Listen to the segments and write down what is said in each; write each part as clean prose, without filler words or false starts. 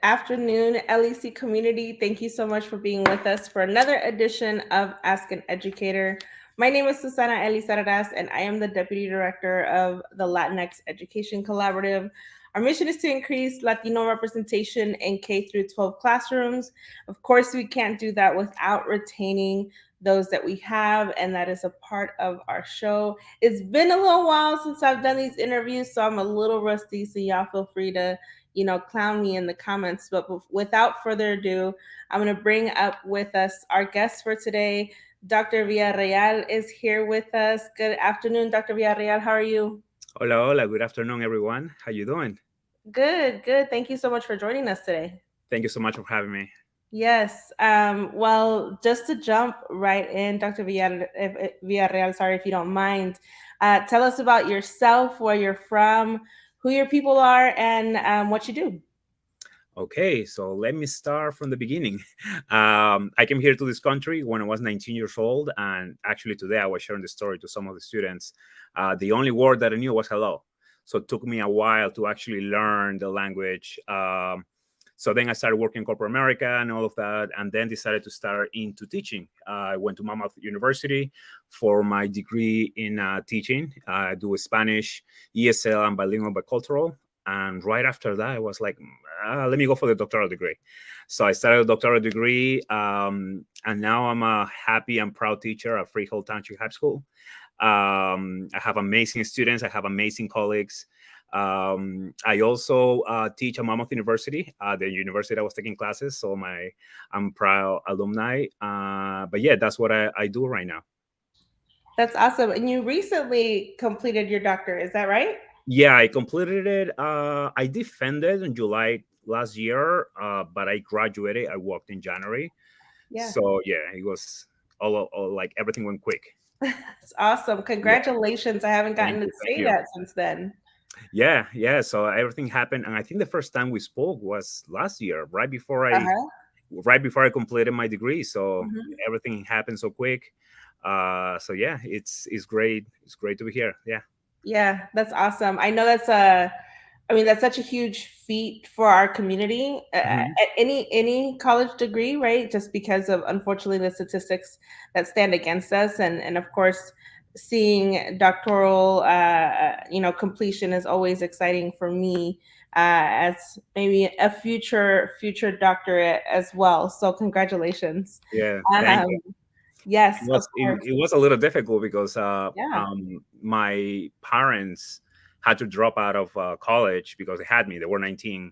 afternoon, LEC community. Thank you so much for being with us for another edition of Ask an Educator. My name is Susana Elizarraz, and I am the Deputy Director of the Latinx Education Collaborative. Our mission is to increase Latino representation in K through 12 classrooms. Of course, we can't do that without retaining those that we have, and that is a part of our show. It's been a little while since I've done these interviews, so I'm a little rusty, so y'all feel free to clown me in the comments. But without further ado, I'm going to bring up with us our guest for today. Dr. Villarreal is here with us. Good afternoon, Dr. Villarreal. How are you? Hola, hola. Good afternoon, everyone. How you doing? Good, good. Thank you so much for joining us today. Thank you so much for having me. Yes. Well, just to jump right in, Dr. Villarreal, sorry if you don't mind, tell us about yourself, where you're from, who your people are, and what you do. Okay, so let me start from the beginning. I came here to this country when I was 19 years old, and actually today I was sharing the story to some of the students. The only word that I knew was hello. So it took me a while to actually learn the language. So then I started working in corporate America and all of that, and then decided to start into teaching. I went to Monmouth University for my degree in teaching. I do Spanish, ESL, and bilingual bicultural. And right after that, I was like, let me go for the doctoral degree. So I started a doctoral degree, and now I'm a happy and proud teacher at Freehold High School. I have amazing students. I have amazing colleagues. I also teach at Monmouth University, the university I was taking classes. So I'm proud alumni. But yeah, that's what I do right now. That's awesome. And you recently completed your doctorate, is that right? Yeah, I completed it. I defended in July last year, but I graduated. I worked in January. Yeah. So yeah, it was all like everything went quick. That's awesome. Yeah, Congratulations. I haven't gotten thank to you, thank say you. that since then. Yeah, yeah. So everything happened, and I think the first time we spoke was last year, Uh-huh. right before I completed my degree. So Mhm. everything happened so quick. So yeah, it's great. It's great to be here. Yeah. Yeah, that's awesome. I know that's such a huge feat for our community. Mhm. At any college degree, right? Just because of unfortunately the statistics that stand against us, and of course, seeing doctoral, completion is always exciting for me, as maybe a future doctorate as well. So congratulations. Yeah. Thank Um, you. yes, of course. It was a little difficult because Yeah. my parents had to drop out of college because they had me. They were 19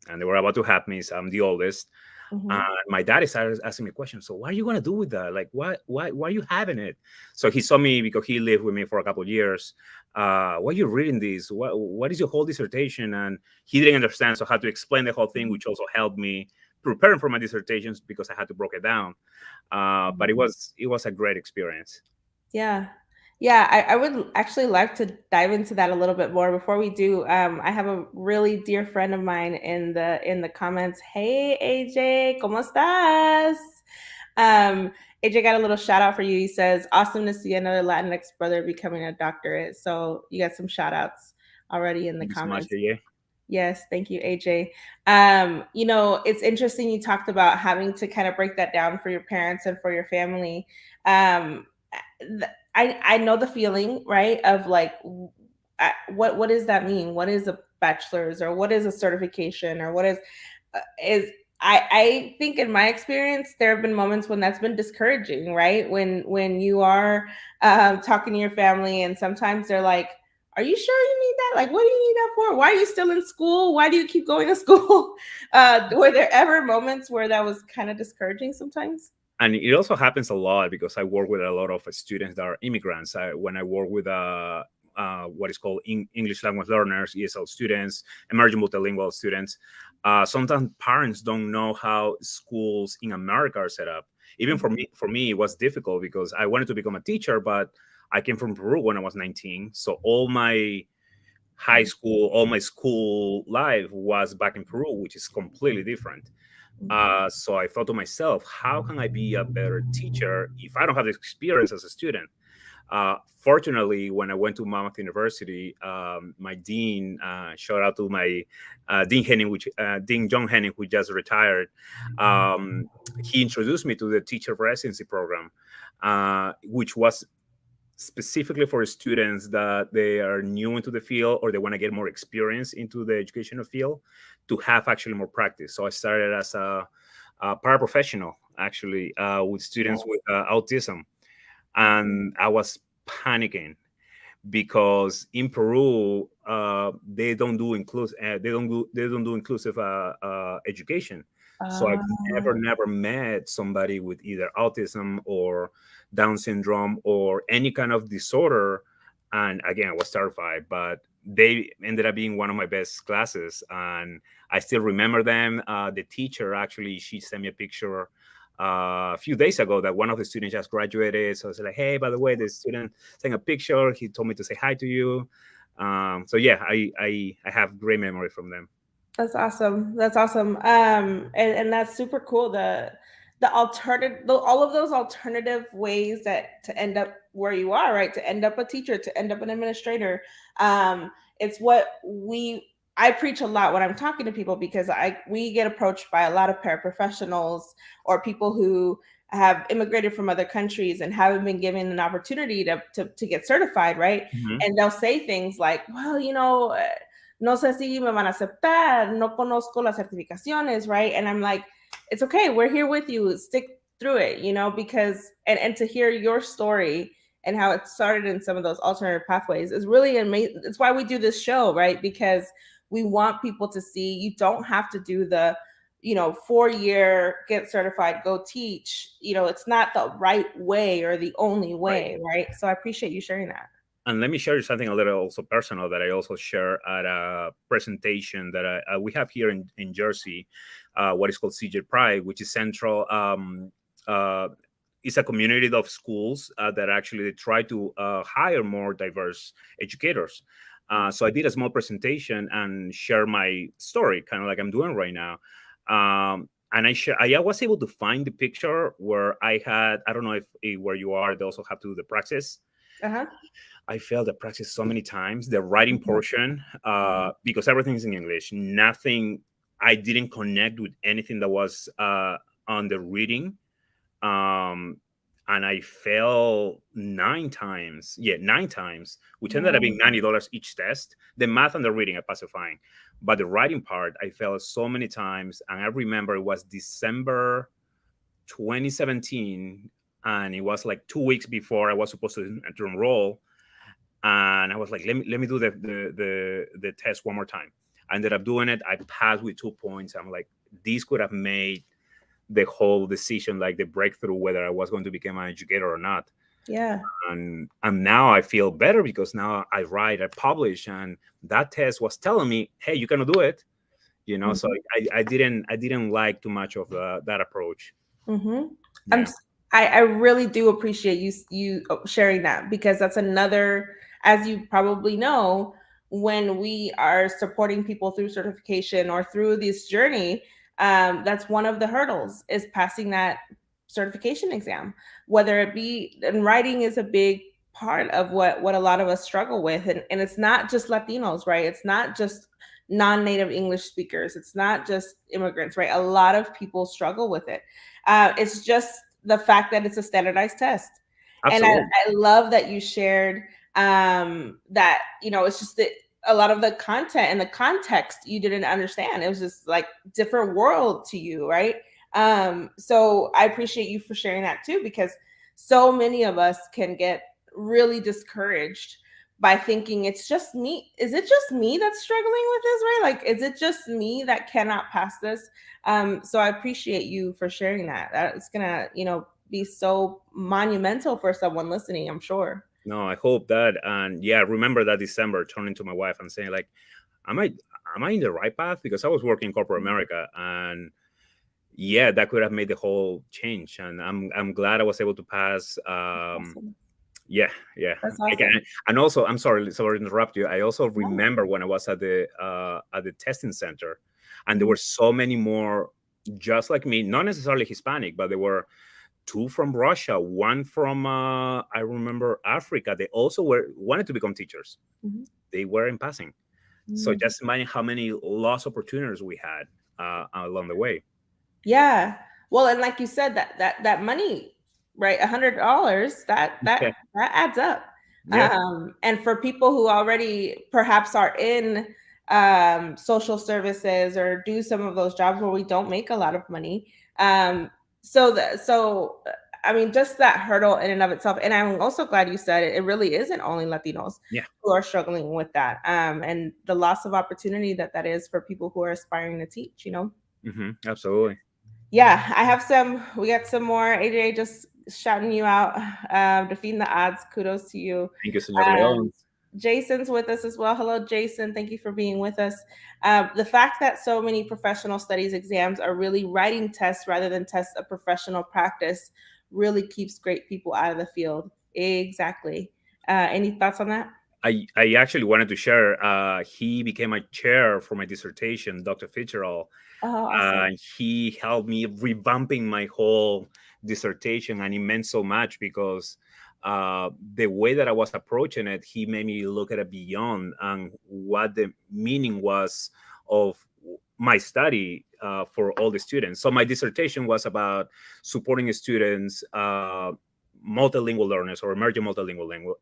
and they were about to have me. So I'm the oldest. And Hmm. my daddy started asking me questions. So what are you gonna do with that? Like, why are you having it? So he saw me because he lived with me for a couple of years. Why are you reading this? What is your whole dissertation? And he didn't understand, so I had to explain the whole thing, which also helped me preparing for my dissertations because I had to break it down. But it was a great experience. Yeah. Yeah, I would actually like to dive into that a little bit more. Before we do, I have a really dear friend of mine in the comments. Hey AJ, ¿cómo estás? AJ got a little shout out for you. He says, awesome to see another Latinx brother becoming a doctorate. So you got some shout outs already in the Thank you so much. comments. Yeah. Yes, thank you, AJ. It's interesting you talked about having to kind of break that down for your parents and for your family. Um, I know the feeling, right? Of like, what does that mean? What is a bachelor's, or what is a certification, or what is I think in my experience there have been moments when that's been discouraging, right? When you are talking to your family, and sometimes they're like, are you sure you need that? Like, what do you need that for? Why are you still in school? Why do you keep going to school? Were there ever moments where that was kind of discouraging sometimes? And it also happens a lot because I work with a lot of students that are immigrants. When I work with what is called English language learners, ESL students, emerging multilingual students, sometimes parents don't know how schools in America are set up. Even for me, it was difficult because I wanted to become a teacher, but I came from Peru when I was 19, so all my school life was back in Peru, which is completely different. So I thought to myself, how can I be a better teacher if I don't have the experience as a student? Fortunately, when I went to Monmouth University, my dean, shout out to my Dean Henning, Dean John Henning, who just retired. He introduced me to the teacher residency program, which was specifically for students that they are new into the field or they want to get more experience into the educational field to have actually more practice. So I started as a paraprofessional, actually, with students with autism, and I was panicking because in Peru they don't do inclusive education. So I've Uh, never met somebody with either autism or Down syndrome or any kind of disorder. And again, I was terrified, but they ended up being one of my best classes, and I still remember them. The teacher actually, she sent me a picture a few days ago that one of the students just graduated. So I was like, hey, by the way, the student sent a picture. He told me to say hi to you. So yeah, I have great memory from them. That's awesome. That's awesome. And that's super cool. The alternative, all of those alternative ways that to end up where you are, right? To end up a teacher, to end up an administrator. It's what I preach a lot when I'm talking to people because we get approached by a lot of paraprofessionals or people who have immigrated from other countries and haven't been given an opportunity to get certified, right? Mhm. And they'll say things like, well, no sé si me van a aceptar, no conozco las certificaciones, right? And I'm like, it's okay, we're here with you, stick through it, because and to hear your story and how it started in some of those alternative pathways is really amazing. It's why we do this show, right? Because we want people to see you don't have to do the 4-year get certified, go teach. It's not the right way or the only Right. way, right? So I appreciate you sharing that. And let me share you something a little also personal that I also share at a presentation that we have here in Jersey, what is called CJ Pride, which is central. Uh, it's a community of schools that actually they try to hire more diverse educators. So I did a small presentation and share my story, kind of like I'm doing right now. And I was able to find the picture where I don't know if where you are, they also have to do the praxis. Uh-huh. I failed the practice so many times. The writing portion, because everything is in English. Nothing. I didn't connect with anything that was on the reading, um, and I failed 9 times. Yeah, 9 times, which ended up being $90 each test. The math and the reading I passed fine, but the writing part I failed so many times. And I remember it was December 2017, and it was like 2 weeks before I was supposed to enroll, and I was like, let me do the test one more time. I ended up doing it. I passed with 2 points. I'm like, this could have made the whole decision, like the breakthrough, whether I was going to become an educator or not. Yeah. And now I feel better because now I write, I publish, and that test was telling me, hey, you can do it. So Mhm. I didn't like too much of that approach. Mm-hmm. I'm. Yeah. I really do appreciate you sharing that because that's another, as you probably know, when we are supporting people through certification or through this journey, that's one of the hurdles is passing that certification exam. Whether it be, and writing is a big part of what a lot of us struggle with, and it's not just Latinos, right? It's not just non-native English speakers. It's not just immigrants, right? A lot of people struggle with it. It's just the fact that it's a standardized test. And Absolutely. I love that you shared that, it's just that a lot of the content and the context you didn't understand. It was just like different world to you, right? So I appreciate you for sharing that too, because so many of us can get really discouraged by thinking it's just me. Is it just me that's struggling with this, right? Like, is it just me that cannot pass this? So I appreciate you for sharing that. It's gonna, be so monumental for someone listening, I'm sure. No, I hope that. And yeah, remember that December turning to my wife and saying like, am I am I in the right path? Because I was working in corporate America, and yeah, that could have made the whole change. And I'm glad I was able to pass. Awesome. Yeah, yeah. That's I can, awesome. and also, I'm sorry to interrupt you. I also No. remember when I was at the testing center, and there Mhm. were so many more just like me, not necessarily Hispanic, but they were two from Russia, one from I remember Africa. They also were wanted to become teachers. Mhm. They were in passing. So Mm. just imagine how many lost opportunities we had along the way. Yeah. Well, and like you said, that money, right? $100 that adds up. Yeah, And for people who already perhaps are in social services or do some of those jobs where we don't make a lot of money, I mean, just that hurdle in and of itself. And I'm also glad you said it really isn't only Latinos yeah, who are struggling with that, and the loss of opportunity that is for people who are aspiring to teach. absolutely. Yeah, I have some. We got some more. AJ just shouting you out, defeating the odds. Kudos to you. Thank you, Senor Um, Leon. Jason's with us as well. Hello, Jason. Thank you for being with us. The fact that so many professional studies exams are really writing tests rather than tests of professional practice really keeps great people out of the field. Exactly. Any thoughts on that? I actually wanted to share. He became my chair for my dissertation, Dr. Fitzgerald. Oh, awesome. He helped me revamping my whole dissertation, and it meant so much because the way that I was approaching it, he made me look at it beyond and what the meaning was of my study for all the students. So my dissertation was about supporting students, multilingual learners or emerging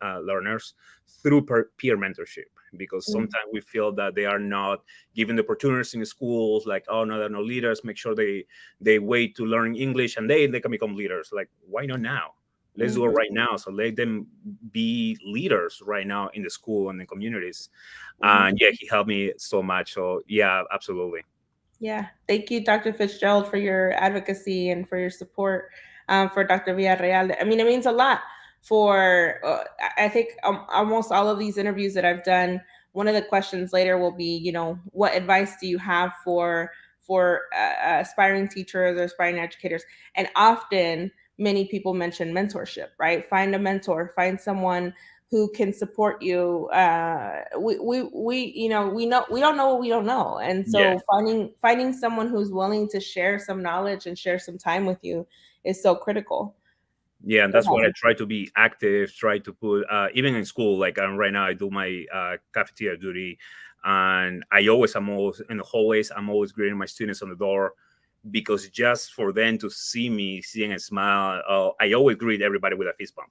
learners through peer mentorship, because Mm, sometimes we feel that they are not given the opportunities in schools, like, oh no, they're no leaders, make sure they wait to learn English and they can become leaders. Like, why not now? Let's do it mhm, right now. So let them be leaders right now in the school and the communities. mhm. And yeah, he helped me so much. So yeah, absolutely. Yeah, thank you, Dr. Fitzgerald, for your advocacy and for your support for Dr. Villarreal. I mean, it means a lot for, I think almost all of these interviews that I've done, one of the questions later will be, what advice do you have for aspiring teachers or aspiring educators? And often, many people mention mentorship, right? Find a mentor, find someone who can support you. We don't know what we don't know, and Yeah. so finding someone who's willing to share some knowledge and share some time with you is so critical. Yeah, and It that's what I hasn't. try to be active, try to put even in school, like right now I do my cafeteria duty, and I'm always in the hallways, I'm always greeting my students on the door, because just for them to see me, seeing a smile, I always greet everybody with a fist bump.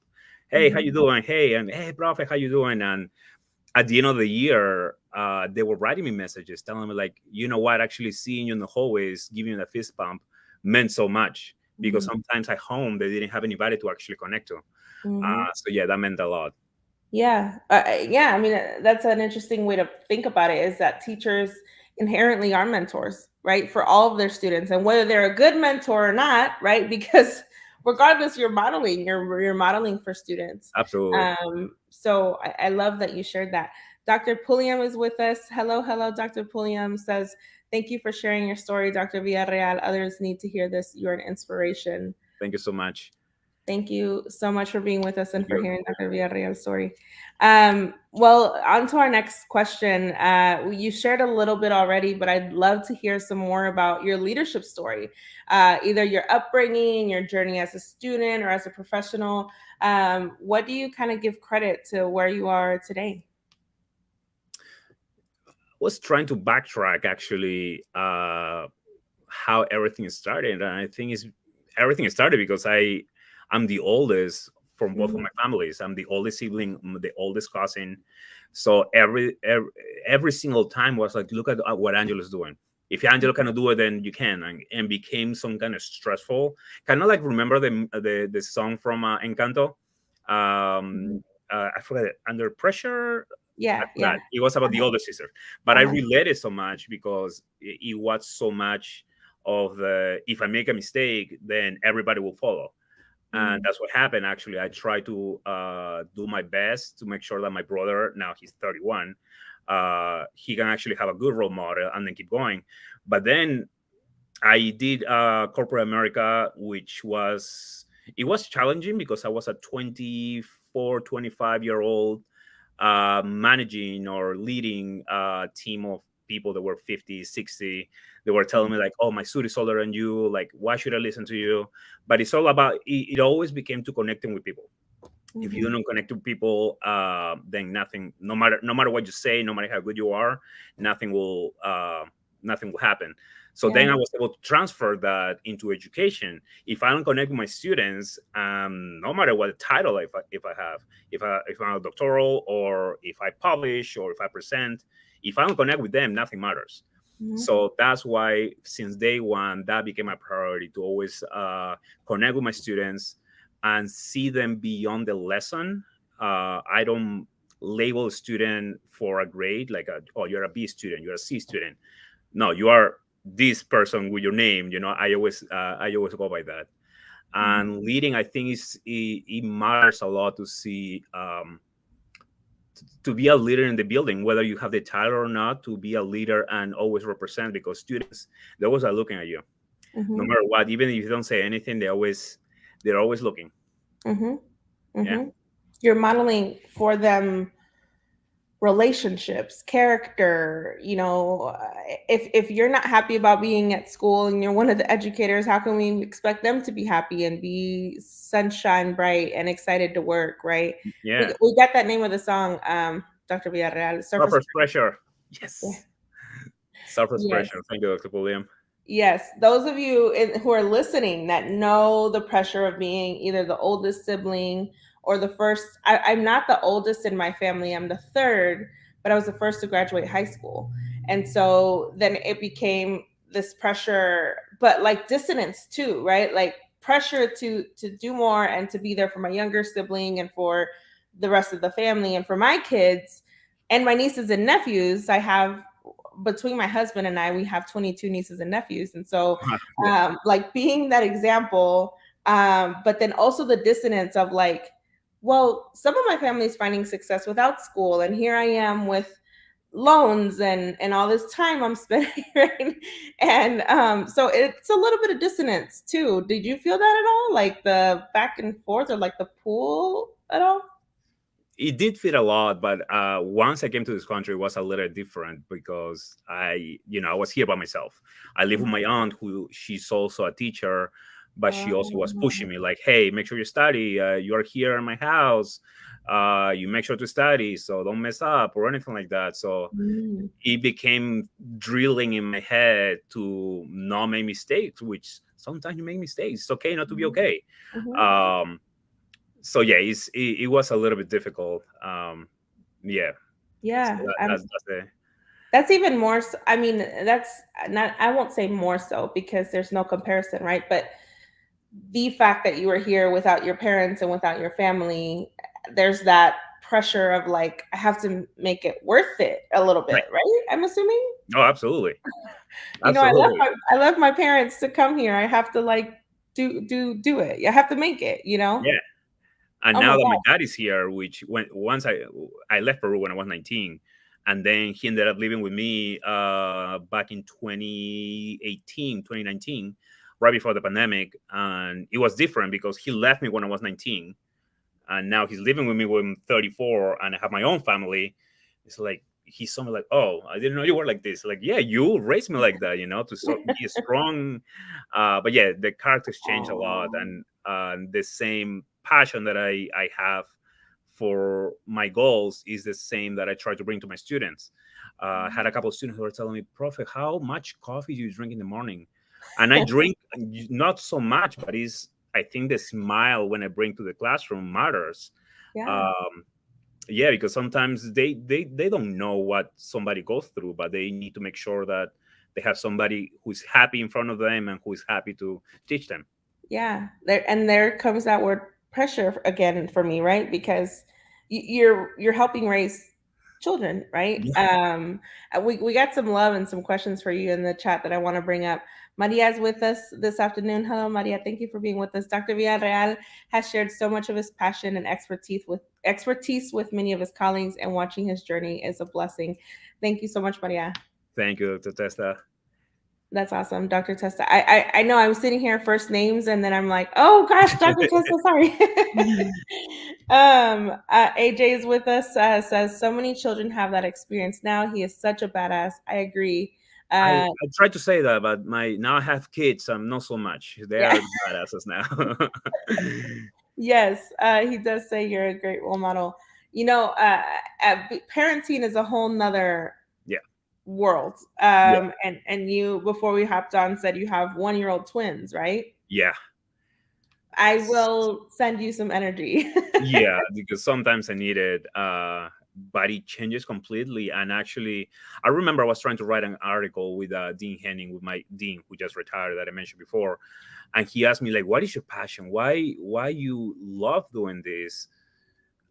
Hey, how Mhm, you doing? Hey, and hey, profe, how you doing? And at the end of the year, they were writing me messages telling me, like, you know what, actually seeing you in the hallways, giving you the fist bump meant so much, because mhm, sometimes at home they didn't have anybody to actually connect to. mhm. So yeah, that meant a lot. Yeah, yeah. I mean, that's an interesting way to think about it. Is that teachers inherently are mentors, right, for all of their students, and whether they're a good mentor or not, right? Because regardless, you're modeling for students. Absolutely. So I love that you shared that. Dr. Pulliam is with us. Hello, hello. Dr. Pulliam says, "Thank you for sharing your story, Dr. Villarreal. Others need to hear this. You're an inspiration." Thank you so much. Thank you so much for being with us and Thank for you. hearing Dr. Villarreal's story. Well, on to our next question. You shared a little bit already, but I'd love to hear some more about your leadership story, either your upbringing, your journey as a student or as a professional. What do you kind of give credit to where you are today? Was trying to backtrack actually how everything started, and I think is everything started because I'm the oldest from both of Mhm, my families. I'm the oldest sibling, the oldest cousin. So every single time was like, look at what Angelo's doing. If Angelo cannot do it, then you can, and became some kind of stressful. Kind of like, remember the song from Encanto. mhm. I forgot it. Under pressure. I Yeah, yeah. forgot. It was about the older sister, but I Uh-huh. related so much because it was so much of the, if I make a mistake, then everybody will follow, and Mm, that's what happened. Actually, I try to do my best to make sure that my brother, now he's 31, he can actually have a good role model and then keep going. But then I did corporate America, which was, it was challenging because I was a 24, 25-year-old managing or leading a team of people that were 50, 60. They were telling me like, oh, my suit is older than you, like why should I listen to you? But it's all about it always became to connecting with people. If you Mhm. don't connect to people, then nothing, no matter what you say, no matter how good you are, nothing will nothing will happen. So then Yeah. I was able to transfer that into education. If I don't connect with my students, no matter what title, if I have, if I'm a doctoral, or if I publish, or if I present, if I don't connect with them, nothing matters. Mhm. So that's why since day one that became my priority, to always connect with my students and see them beyond the lesson. I don't label a student for a grade like, oh, you're a B student, you're a C student. No, you are this person with your name. I always go by that. Mhm. And leading, I think it matters a lot to see, to be a leader in the building, whether you have the title or not, to be a leader and always represent, because students, they always are looking at you, no Mhm. matter what. Even if you don't say anything, they're always looking. Mhm. Yeah. Mhm. You're modeling for them relationships, character, if you're not happy about being at school and you're one of the educators, how can we expect them to be happy and be sunshine bright and excited to work, right? we, Yeah. we got that name of the song, Dr. Villarreal, surface. Surface pressure. Yeah. Yes. Surface Yes. pressure. Thank you, Dr. William. Yes, those of you who are listening that know the pressure of being either the oldest sibling or the first. I'm not the oldest in my family, I'm the third, but I was the first to graduate high school. And so then it became this pressure, but like dissonance too, right? Like pressure to do more and to be there for my younger sibling and for the rest of the family and for my kids and my nieces and nephews. I have, between my husband and I, we have 22 nieces and nephews. And so, Yeah. like being that example, but then also the dissonance of like, well, some of my family is finding success without school. And here I am with loans and all this time I'm spending, right? And so it's a little bit of dissonance too. Did you feel that at all? Like the back and forth or like the pull at all? It did fit a lot, but once I came to this country, it was a little different, because I was here by myself. I live with my aunt, who she's also a teacher, but she also was pushing Um, me like, "Hey, make sure you study. You are here in my house. You make sure to study, so don't mess up or anything like that." So mm, it became drilling in my head to not make mistakes, which sometimes you make mistakes. It's okay not to be mhm, okay. mhm. Um, so yeah, it was a little bit difficult. Yeah, so Yeah, that's the that's even more so, I mean, that's not, I won't say more so because there's no comparison, right? But the fact that you were here without your parents and without your family, there's that pressure of like, I have to make it worth it a little right. bit, right? I'm assuming. Oh, absolutely, I left absolutely. my parents to come here. I have to like do it. I have to make it, you know? Yeah, and Oh my now that my God. dad is here, which once I left Peru when I was 19, and then he ended up living with me back in 2018, 2019, right before the pandemic, and it was different because he left me when I was 19, and now he's living with me when I'm 34, and I have my own family. It's like he's somewhere like, oh, I didn't know you were like this. Like, yeah, you raised me like that, to be strong. But yeah, the characters change a lot, Oh. and the same passion that I have for my goals is the same that I try to bring to my students. I had a couple of students who were telling me, "Prof, how much coffee do you drink in the morning?" And I drink not so much, but is I think the smile when I bring to the classroom matters. Yeah. Um, yeah, because sometimes they don't know what somebody goes through, but they need to make sure that they have somebody who's happy in front of them and who is happy to teach them. Yeah, there comes that word pressure again for me, right? Because you're helping raise children, right? Yeah. We got some love and some questions for you in the chat that I want to bring up. Maria is with us this afternoon. Hello, Maria. Thank you for being with us. Dr. Villarreal has shared so much of his passion and expertise with many of his colleagues, and watching his journey is a blessing. Thank you so much, Maria. Thank you, Dr. Testa. That's awesome, Dr. Testa. I know I'm sitting here first names, and then I'm like, oh gosh, Dr. Testa, sorry. AJ is with us. Says so many children have that experience now. He is such a badass. I agree. I Uh, I try to say that, but my now I have kids. Not so much. They yeah. are badasses now. Yes, he does say you're a great role model. You know, parenting is a whole nother Yeah, world. yeah, And you, before we hopped on, said you have 1-year-old twins, right? yeah. I will send you some energy. Yeah, because sometimes I need it, but it changes completely. And actually, I remember I was trying to write an article with Dean Henning, with my dean who just retired that I mentioned before, and he asked me like, "What is your passion? Why you love doing this?"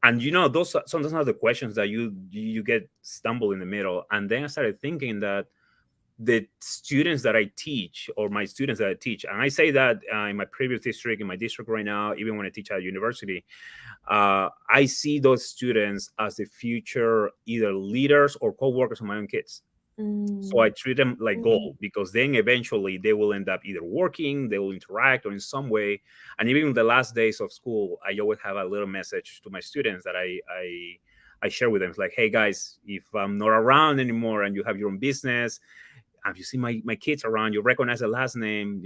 And those sometimes are the questions that you get stumble in the middle. And then I started thinking that the students that I teach, or my students that I teach, and I say that in my previous district, in my district right now, even when I teach at university, I see those students as the future either leaders or co-workers of my own kids. So I Mm, treat them like mm, gold, because then eventually they will end up either working, they will interact, or in some way. And even in the last days of school, I always have a little message to my students that I share with them. It's like, hey guys, if I'm not around anymore and you have your own business, if you see my kids around, you recognize the last name,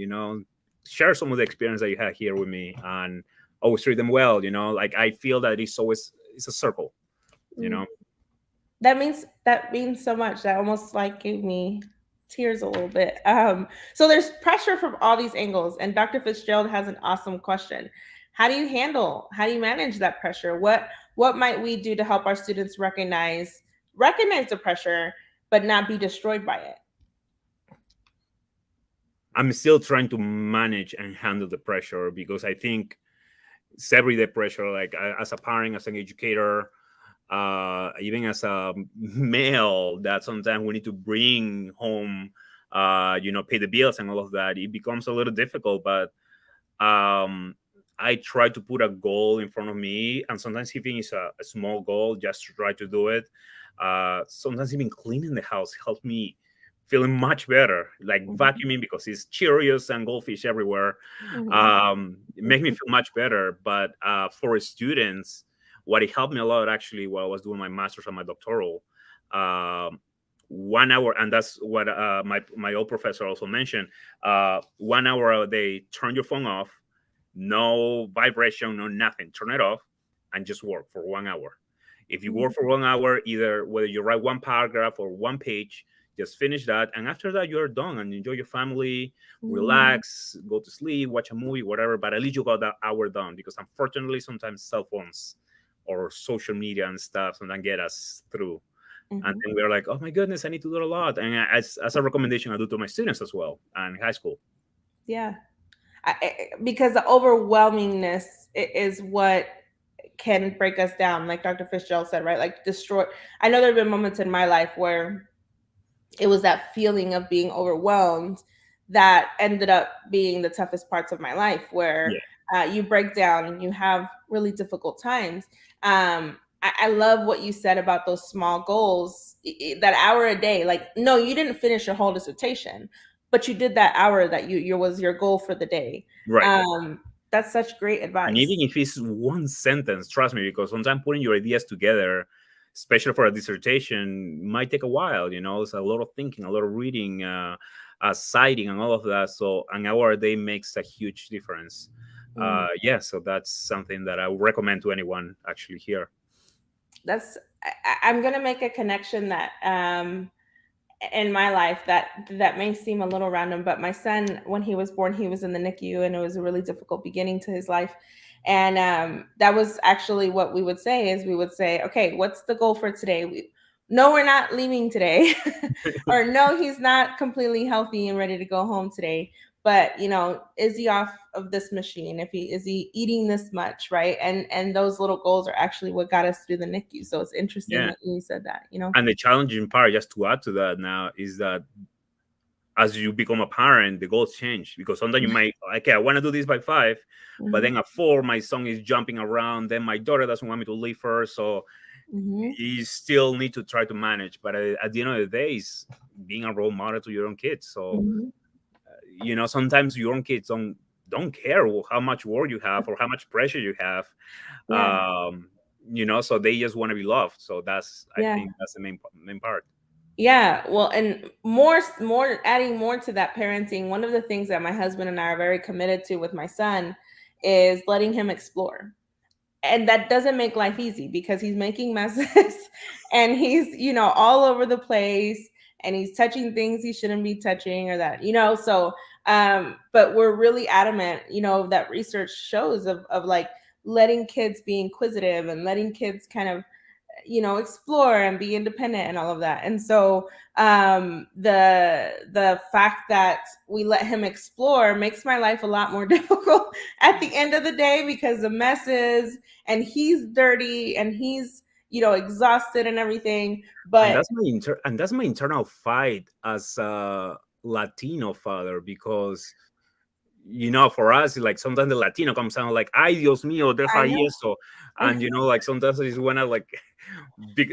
share some of the experience that you had here with me, and always treat them well. Like, I feel that it's a circle. you mm. know That means so much. That almost like gave me tears a little bit. So there's pressure from all these angles, and Dr. Fitzgerald has an awesome question. How do you manage that pressure? What might we do to help our students recognize the pressure, but not be destroyed by it? I'm still trying to manage and handle the pressure, because I think it's everyday pressure, like, as a parent, as an educator, even as a male, that sometimes we need to bring home, pay the bills and all of that. It becomes a little difficult, but um, I try to put a goal in front of me, and sometimes even it's a small goal, just to try to do it. Sometimes even cleaning the house helps me feeling much better, like Mhm, vacuuming, because it's Cheerios and goldfish everywhere. mhm, It makes me feel much better. But for students, what it helped me a lot, actually, while I was doing my master's and my doctoral, um, 1 hour, and that's what my old professor also mentioned. 1 hour a day, turn your phone off, no vibration, no nothing, turn it off, and just work for 1 hour. If you work mhm, for 1 hour, either whether you write one paragraph or one page, just finish that, and after that you're done, and enjoy your family, mhm, relax, go to sleep, watch a movie, whatever. But at least you got that hour done, because unfortunately sometimes cell phones or social media and stuff sometimes get us through. And mhm. then we're like, oh my goodness, I need to do a lot. And as a recommendation, I do to my students as well, and high school. Yeah. Because the overwhelmingness is what can break us down, like Dr. Fitzgerald said, right? Like destroy. I know there have been moments in my life where it was that feeling of being overwhelmed that ended up being the toughest parts of my life, where Yeah, you break down and you have really difficult times. I love what you said about those small goals, that hour a day. Like, no, you didn't finish your whole dissertation, but you did that hour that you was your goal for the day. right. Um, that's such great And advice. even if it's one sentence, trust me, because sometimes putting your ideas together, especially for a dissertation, might take a while. It's a lot of thinking, a lot of reading, citing, and all of that. So an hour a day makes a huge difference. Mm, Yeah, so that's something that I would recommend to anyone actually here. that's I'm gonna make a connection that in my life that may seem a little random, but my son, when he was born, he was in the NICU, and it was a really difficult beginning to his life. And that was actually what we would say, is we would say, okay, what's the goal for today? No, we're not leaving today. Or no, he's not completely healthy and ready to go home today, but is he off of this machine? If he is, he eating this much, right? And those little goals are actually what got us through the NICU. So it's interesting Yeah. that you said that. And the challenging part, just to add to that now, is that as you become a parent, the goals change, because sometimes you might, okay, I want to do this by 5, but Mhm. then at 4, my son is jumping around. Then my daughter doesn't want me to leave her, so Mhm. you still need to try to manage. But at the end of the day, it's being a role model to your own kids. So Mhm. sometimes your own kids don't care how much work you have or how much pressure you have. Yeah. um so they just want to be loved. So I Yeah. think that's the main part. Yeah, well, and more adding more to that parenting, one of the things that my husband and I are very committed to with my son is letting him explore. And that doesn't make life easy because he's making messes and he's, all over the place and he's touching things he shouldn't be touching or that, so but we're really adamant, that research shows of like letting kids be inquisitive and letting kids kind of explore and be independent and all of that. And so the fact that we let him explore makes my life a lot more difficult at the end of the day because the messes and he's dirty and he's exhausted and everything. And But that's my internal fight as a Latino father, because for us, like sometimes the Latino comes out like, "Ay, Dios mío, I deja y know. eso," and like sometimes I just wanna like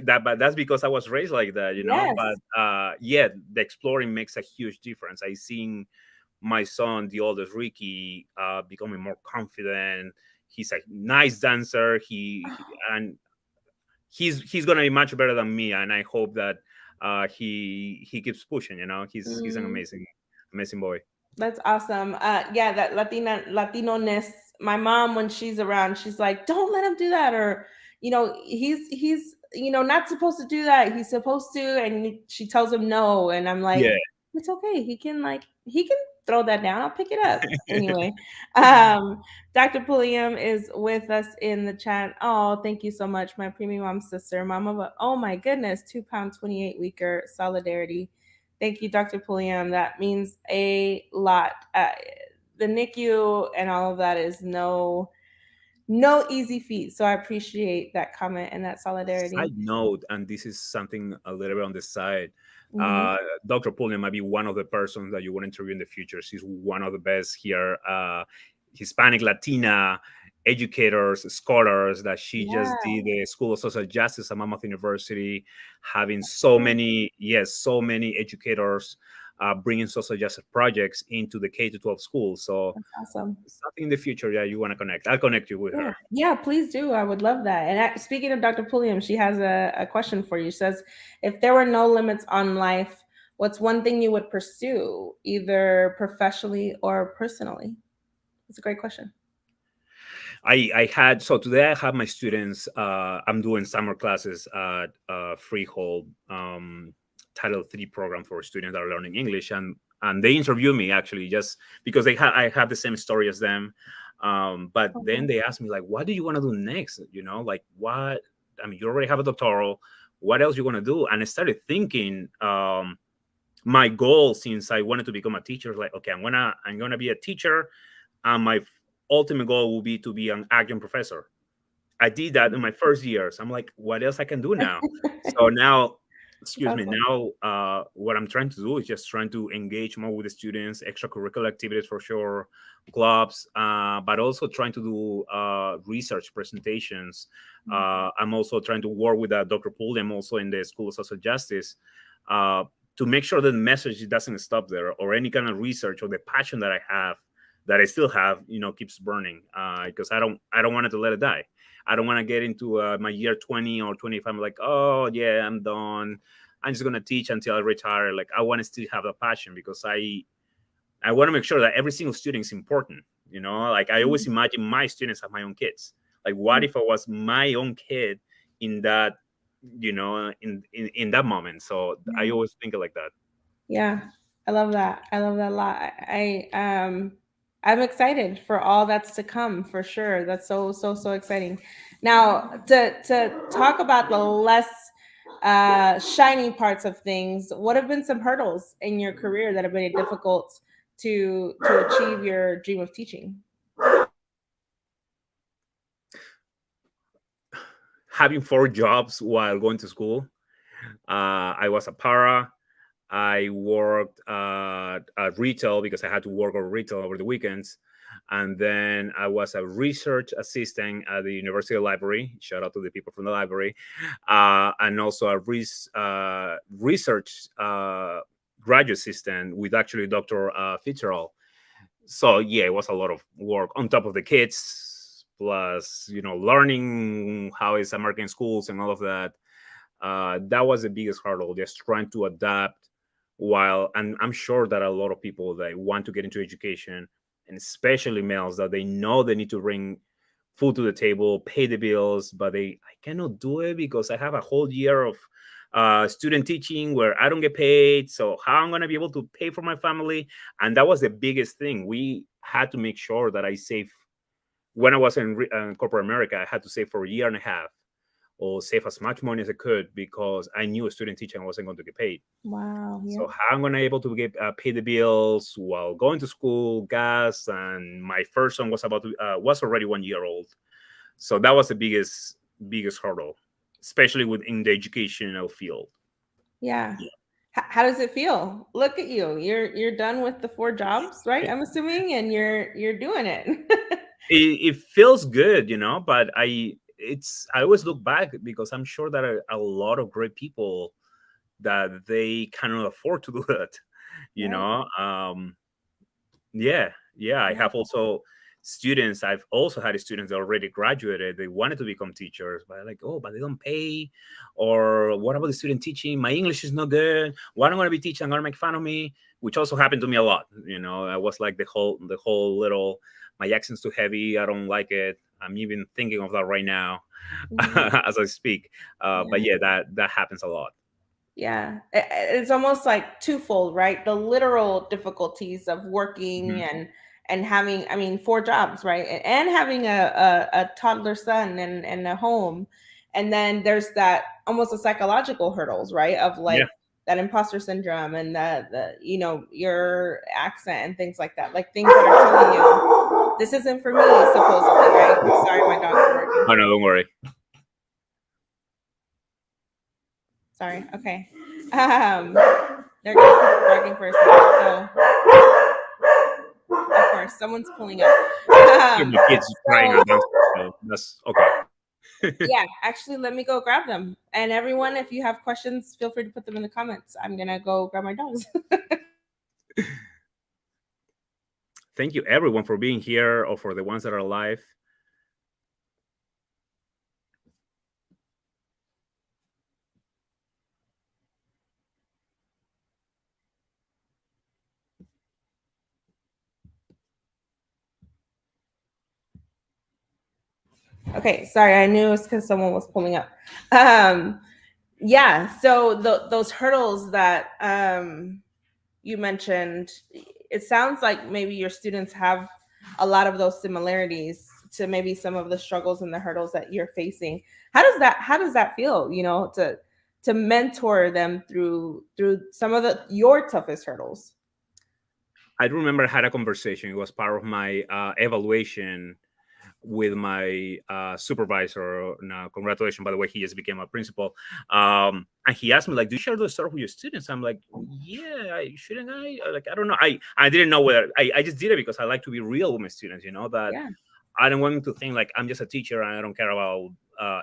that, but that's because I was raised like that, Yes. But yeah, the exploring makes a huge difference. I seen my son, the oldest Ricky, becoming more confident. He's a nice dancer. And he's gonna be much better than me, and I hope that he keeps pushing. He's an Mm. amazing boy. That's awesome. Yeah, that Latino-ness. My mom, when she's around, she's like, "Don't let him do that," or, he's not supposed to do that. He's supposed to, and she tells him no, and I'm like, Yeah. "It's okay. He can throw that down. I'll pick it up anyway." Dr. Pulliam is with us in the chat. Oh, thank you so much, my premium mom sister, Mama. Oh my goodness, 2 pound 28 weeker solidarity. Thank you, Dr. Pulliam. That means a lot. The NICU and all of that is no easy feat. So I appreciate that comment and that solidarity. Side note, and this is something a little bit on the side. Hmm. Uh, Dr. Pulliam might be one of the persons that you want to interview in the future. She's one of the best here, Hispanic, Latina educators, scholars. That she just Yeah. did the School of Social Justice at Monmouth University, having so many, yes, so many educators bringing social justice projects into the K to 12 schools. So That's awesome. something in the future, yeah, you want to connect. I'll connect you with Yeah. her. Yeah, please do. I would love that. And speaking of Dr. Pulliam, she has a question for you. She says, if there were no limits on life, what's one thing you would pursue, either professionally or personally? It's a great question. I had so today I have my students. I'm doing summer classes at Freehold, Title III program for students that are learning English, and they interview me actually just because I have the same story as them. But then Mhm. they asked me like, what do you want to do next? Like what? I mean, you already have a doctoral. What else you want to do? And I started thinking. My goal, since I wanted to become a teacher, is like, okay, I'm gonna be a teacher, and my ultimate goal will be to be an adjunct professor. I did that in my first years. I'm like, what else I can do now? So now, That's excuse me, awesome. now what I'm trying to do is just trying to engage more with the students, extracurricular activities for sure, clubs, but also trying to do research presentations. I'm also trying to work with Dr. Poole. I'm also in the School of Social Justice. Uh, to make sure that the message doesn't stop there, or any kind of research, or the passion that I have, that I still have, keeps burning. Because I don't want it to let it die. I don't want to get into my year 20 or 25. I'm like, oh yeah, I'm done. I'm just gonna teach until I retire. Like I want to still have a passion, because I want to make sure that every single student is important. Like I always imagine my students as my own kids. Like what if I was my own kid in that, in that moment? So I always think like that. Yeah, I love that. I love that a lot. I'm excited for all that's to come for sure. That's so exciting. Now to talk about the less shiny parts of things, what have been some hurdles in your career that have made it difficult to achieve your dream of teaching? Having 4 jobs while going to school. I was a para. I worked at retail because I had to work on retail over the weekends. And then I was a research assistant at the University Library. Shout out to the people from the library. And also a research graduate assistant with actually Dr. Fitzgerald. So yeah, it was a lot of work on top of the kids, plus learning how is American schools and all of that. That was the biggest hurdle, just trying to adapt. While, and I'm sure that a lot of people that want to get into education, and especially males, that they know they need to bring food to the table, pay the bills, but I cannot do it because I have a whole year of student teaching where I don't get paid. So how I'm gonna be able to pay for my family? And that was the biggest thing. We had to make sure that I save. When I was in corporate America, I had to save for a year and a half, or save as much money as I could, because I knew a student teaching wasn't going to get paid. Wow. So Yeah. how I'm gonna able to get pay the bills while going to school, gas, and my first son was already 1 year old. So that was the biggest hurdle, especially within the educational field. Yeah. How does it feel? Look at you. You're done with the 4 jobs, right? I'm assuming, and you're doing it. It feels good, but I always look back because I'm sure that a lot of great people that they cannot afford to do that. you Right. know um yeah, I Yeah. have also students. I've also had students that already graduated. They wanted to become teachers, but like, oh, but they don't pay. Or what about the student teaching? My English is not good. What I'm going to be teaching? I'm going to make fun of me, which also happened to me a lot. I was like the whole little, my accent's too heavy. I don't like it. I'm even thinking of that right now Mhm. as I speak. But Yeah. yeah, that happens a lot. Yeah, it's almost like twofold, right? The literal difficulties of working Mhm. and having, I mean, 4 jobs, right? And having a toddler son and a home, and then there's that almost a psychological hurdles, right? Of Yeah. like that imposter syndrome and the your accent and things like that, like things that are telling you this isn't for me, supposedly, right? Sorry, my dogs are Oh barking. no, don't worry. Sorry. Okay. They're gonna keep barking for a second. So of course, someone's pulling up. Hear Um, my kids crying so or downstairs, so that's okay. yeah, actually, let me go grab them. And everyone, if you have questions, feel free to put them in the comments. I'm gonna go grab my dogs. Thank you everyone for being here, or for the ones that are alive. Okay, sorry, I knew it was because someone was pulling up. Um, yeah, so those hurdles that you mentioned, it sounds like maybe your students have a lot of those similarities to maybe some of the struggles and the hurdles that you're facing. How does that feel, to mentor them through some of your toughest hurdles? I remember I had a conversation. It was part of my evaluation with my supervisor. Now, congratulations, by the way, he just became a principal. And he asked me, like, "Do you share those stories with your students?" I'm like, "Yeah, shouldn't I?" Like, I don't know. I didn't know whether I just did it because I like to be real with my students. That Yeah. I don't want them to think like I'm just a teacher and I don't care about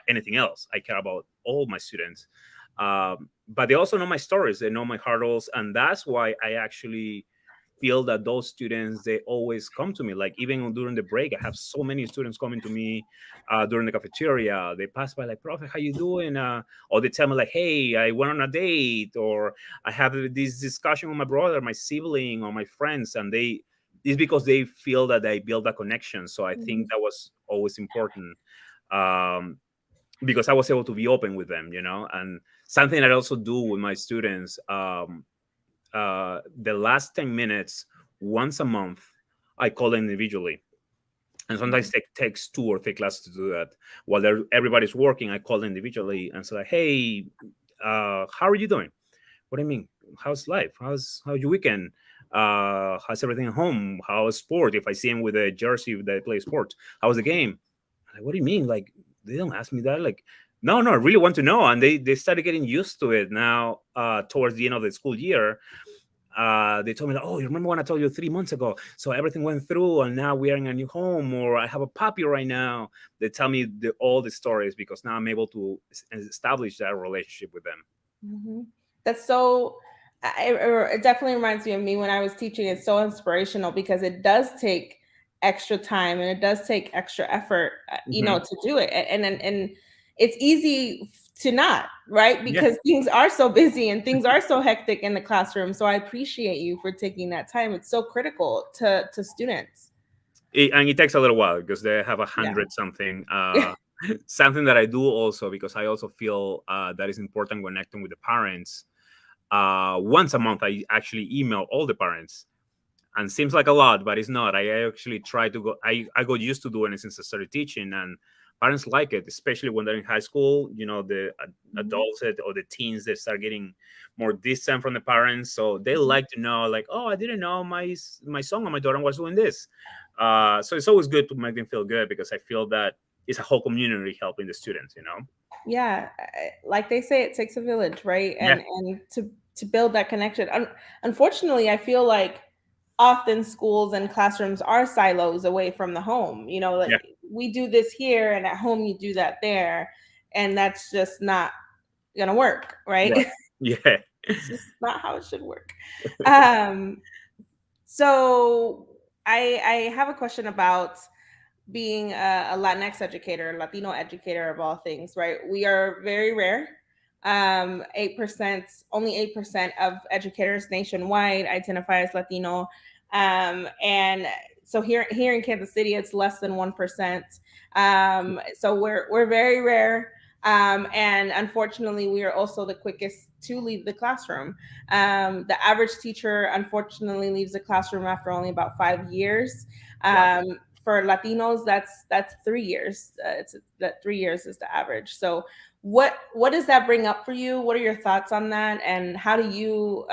anything else. I care about all my students. But they also know my stories. They know my hurdles, and that's why I actually feel that those students, they always come to me. Like, even during the break, I have so many students coming to me during the cafeteria. They pass by like, "Prof, how you doing?" Or they tell me like, "Hey, I went on a date," or I have this discussion with my brother, my sibling, or my friends, and it's because they feel that they build a connection. So I think Mhm. that was always important, um, because I was able to be open with them, and something I also do with my students. The last 10 minutes once a month, I call them individually. And sometimes it takes 2 or 3 classes to do that. While everybody's working, I call them individually and say, like, "Hey, how are you doing? What do you mean? How's life? How's your weekend? How's everything at home? How's sport? If I see him with a jersey that plays sports, how's the game?" Like, what do you mean? Like, they don't ask me that. Like, no, no, I really want to know. And they started getting used to it now. Towards the end of the school year, they told me, like, "Oh, you remember when I told you 3 months ago? So everything went through, and now we are in a new home, or I have a puppy right now." They tell me all the stories because now I'm able to establish that relationship with them. Mhm. That's so it definitely reminds me of me when I was teaching. It's so inspirational because it does take extra time and it does take extra effort, Hmm. to do it. And it's easy to not, right? Yeah. Because things are so busy and things are so hectic in the classroom. So I appreciate you for taking that time. It's so critical to students. And it takes a little while because they have a Yeah. hundred something. Something that I do also because I also feel that is important when connecting with the parents. Once a month, I actually email all the parents, and seems like a lot, but it's not. I actually try to go. I got used to doing it since I started teaching, and parents like it, especially when they're in high school. The Mhm, adults or the teens, they start getting more distant from the parents, so they mhm. like to know, like, oh, I didn't know my son or my daughter was doing this. So it's always good to make them feel good because I feel that it's a whole community helping the students. Yeah, like they say, it takes a village, right? Yeah, And to build that connection. Unfortunately, I feel like often schools and classrooms are silos away from the home. Like yeah, we do this here, and at home you do that there, and that's just not gonna work, right? right, yeah. It's just not how it should work. Um, so I have a question about being a Latinx educator, Latino educator of all things, right? We are very rare. 8%, only 8% of educators nationwide identify as Latino. And so here in Kansas City, it's less than 1%. So we're very rare. And unfortunately, we are also the quickest to leave the classroom. The average teacher, unfortunately, leaves the classroom after only about 5 years. Wow. For Latinos, that's 3 years. It's that 3 years is the average. So, what does that bring up for you? What are your thoughts on that, and how do you,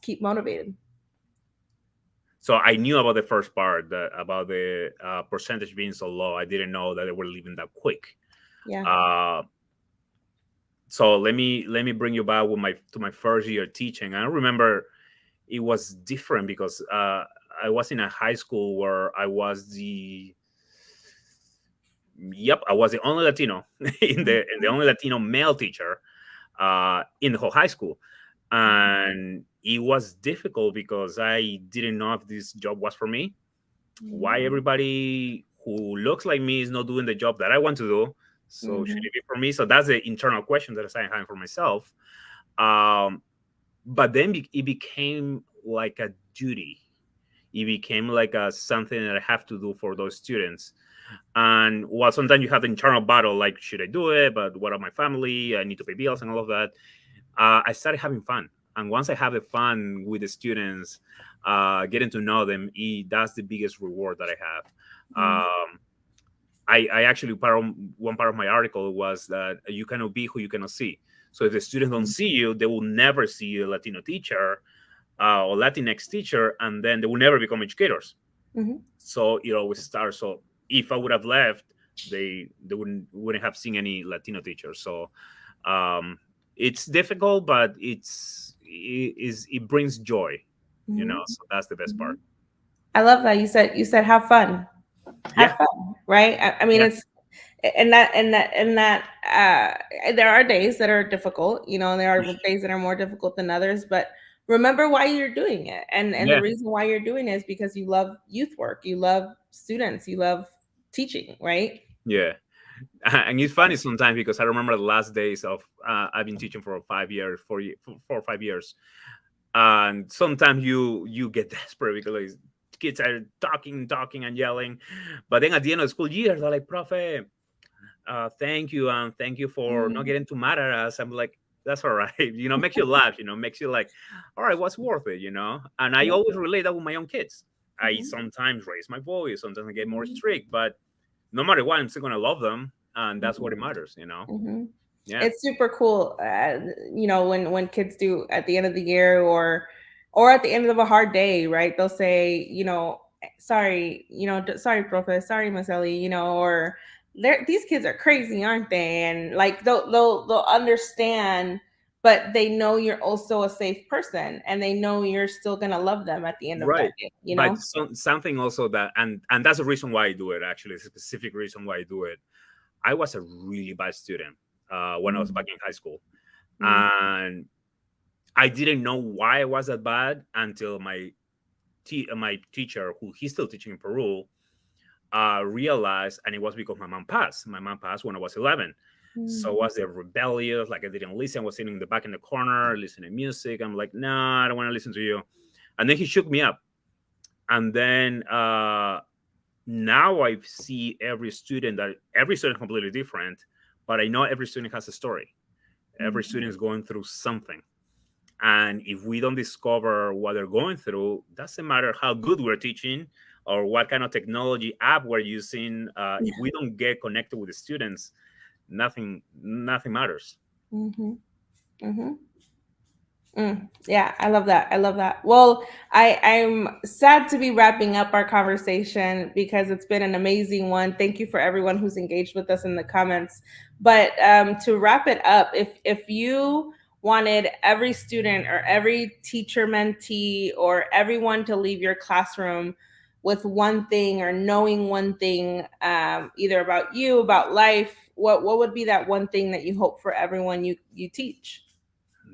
keep motivated? So I knew about the first part, about the percentage being so low. I didn't know that they were leaving that quick. Yeah. Uh, so let me bring you back with my first year teaching. I remember it was different because I was in a high school where I was the only Latino in the only Latino male teacher in the whole high school, and it was difficult because I didn't know if this job was for me. Why Mhm. everybody who looks like me is not doing the job that I want to do? So should Mhm. it be for me? So that's the internal question that I started having for myself. Um, but then it became like a duty. It became like a something that I have to do for those students. And while sometimes you have the internal battle, like should I do it? But what about my family? I need to pay bills and all of that. I started having fun. And once I have the fun with the students, getting to know them, that's the biggest reward that I have. Mhm. I actually one part of my article was that you cannot be who you cannot see. So if the students don't see you, they will never see a Latino teacher or Latinx teacher, and then they will never become educators. Mhm. So it always starts. So if I would have left, they wouldn't have seen any Latino teachers. So um, it's difficult, but it brings joy. Mhm. So that's the best part. Mhm. I love that you said have fun. Have Yeah, fun, right? I mean, yeah, it's there are days that are difficult, and there are days that are more difficult than others, but remember why you're doing it. And the yeah, reason why you're doing it is because you love youth work, you love students, you love teaching, right? yeah. And it's funny sometimes because I remember the last days of I've been teaching for 5 years, 4 or 5 years, and sometimes you get desperate because like, kids are talking and yelling, but then at the end of the school year they're like, "Profe, thank you and thank you for not Mhm, getting too mad at us." I'm like, that's all right. Makes you laugh. Makes you like, all right, what's worth it? And I yeah, always relate that with my own kids. I mhm, sometimes raise my voice, sometimes I get more mhm, strict, but no matter what, I'm still gonna love them, and that's what it mhm, matters. mhm. Yeah, It's super cool, when kids do at the end of the year or at the end of a hard day, right? They'll say, sorry, sorry, profe, sorry, Marcelli, or these kids are crazy, aren't they? And like they'll understand, but they know you're also a safe person, and they know you're still gonna love them at the end of that right. But day. something also that, and that's the reason why I do it. Actually, it's a specific reason why I do it. I was a really bad student when I was back Mhm, in high school, mhm, and I didn't know why I was that bad until my teacher, who he's still teaching in Peru, realized, and it was because my mom passed. My mom passed when I was 11. So Mm. I was rebellious, like I didn't listen. I was sitting in the back in the corner, listening to music. I'm like, no, I don't want to listen to you. And then he shook me up. And then now I see every student completely different, but I know every student has a story. Every student is going through something. And if we don't discover what they're going through, doesn't matter how good we're teaching or what kind of technology app we're using. If we don't get connected with the students, nothing matters. Mm-hmm. Mm-hmm. Yeah, I love that. I love that. Well, I'm sad to be wrapping up our conversation because it's been an amazing one. Thank you for everyone who's engaged with us in the comments. But to wrap it up, if you wanted every student or every teacher mentee or everyone to leave your classroom with one thing or knowing one thing, either about you, about life, what would be that one thing that you hope for everyone you teach?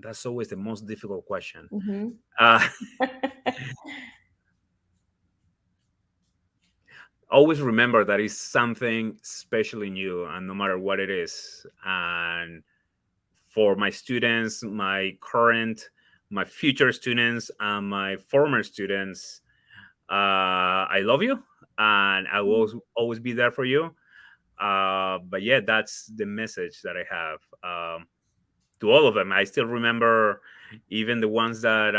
That's always the most difficult question. Mm-hmm. Uh, always remember that it's something special in you, and no matter what it is. And for my students, my current, my future students, and my former students, I love you, and I will always be there for you. But yeah, that's the message that I have to all of them. I still remember even the ones that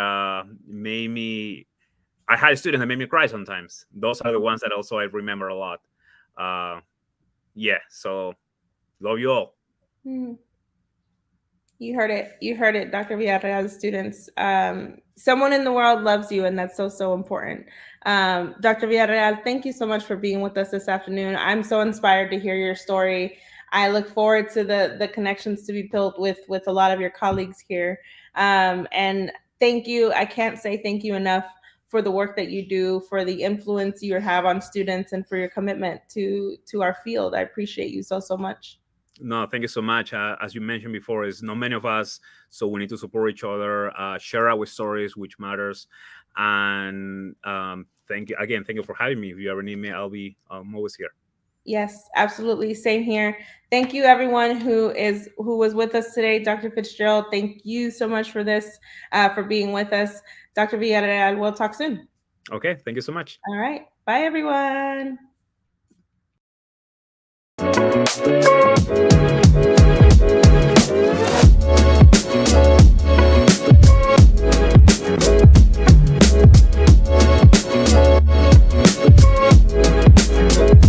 made me. I had students that made me cry sometimes. Those are the ones that also I remember a lot. Uh, yeah, so love you all. Mm. You heard it. You heard it, Dr. Villarreal, students. Someone in the world loves you, and that's so, so important. Dr. Villarreal, thank you so much for being with us this afternoon. I'm so inspired to hear your story. I look forward to the connections to be built with a lot of your colleagues here. And thank you. I can't say thank you enough for the work that you do, for the influence you have on students, and for your commitment to our field. I appreciate you so, so much. No, thank you so much. As you mentioned before, it's not many of us, so we need to support each other, share our stories, which matters. And thank you again. Thank you for having me. If you ever need me, I'm always here. Yes, absolutely. Same here. Thank you, everyone who was with us today. Dr. Fitzgerald, thank you so much for this, for being with us. Dr. Villarreal, we'll talk soon. Okay, thank you so much. All right. Bye, everyone.